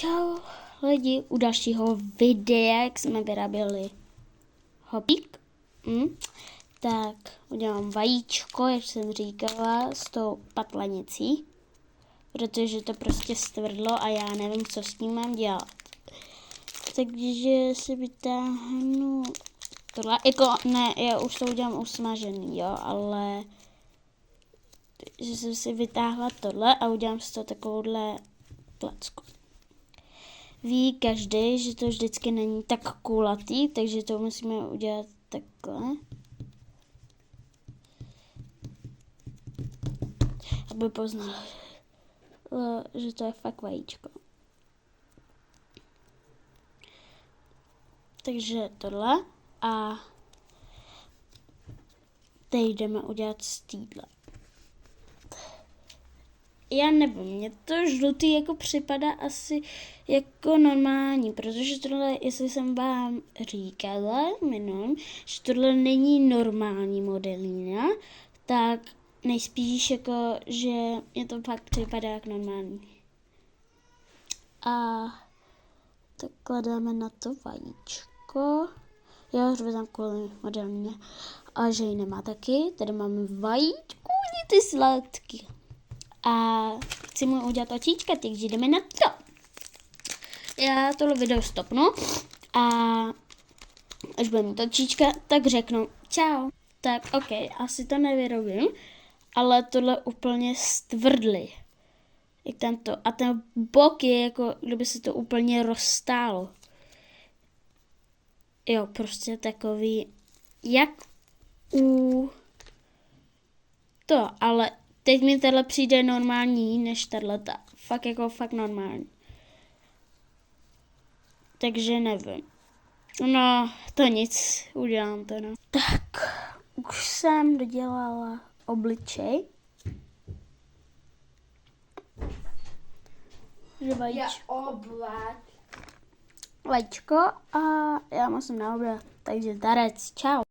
Čau lidi, u dalšího videa, jak jsme vyráběli hopík. Tak udělám vajíčko, jak jsem říkala, s tou patlanicí, protože to prostě stvrdlo a já nevím, co s tím mám dělat. Takže si vytáhnu tohle, jako ne, já už to udělám usmažený, jo, ale že jsem si vytáhla tohle a udělám si to takovouhle placku. Ví každý, že to vždycky není tak kulatý, takže to musíme udělat takhle. Aby poznal, že to je fakt vajíčko. Takže tohle a teď jdeme udělat z týdla. Já nevím, mně to žlutý jako připadá asi jako normální, protože tohle, jestli jsem vám říkala minulým, že tohle není normální modelína, tak nejspíš jako, že mě to fakt připadá jako normální. A takhle dáme na to vajíčko. Já už tam kvůli modelíně. A že ji nemá taky, tady máme vajíčko, ty sladky. A chci mu udělat očička, takže jdeme na to. Já tohle video stopnu a až bude mít očička, tak řeknu čau. Tak ok, asi to nevyrobím, ale tohle úplně stvrdli. Jak tam to. A ten bok je jako, kdyby se to úplně roztálo. Jo, prostě takový, jak u to, ale teď mi tahle přijde normální než tahleta. Fakt normální. Takže nevím. No, to nic, udělám to, no. Tak, už jsem dodělala obličej. Vajíčko a já musím na oběd, takže darec, čau.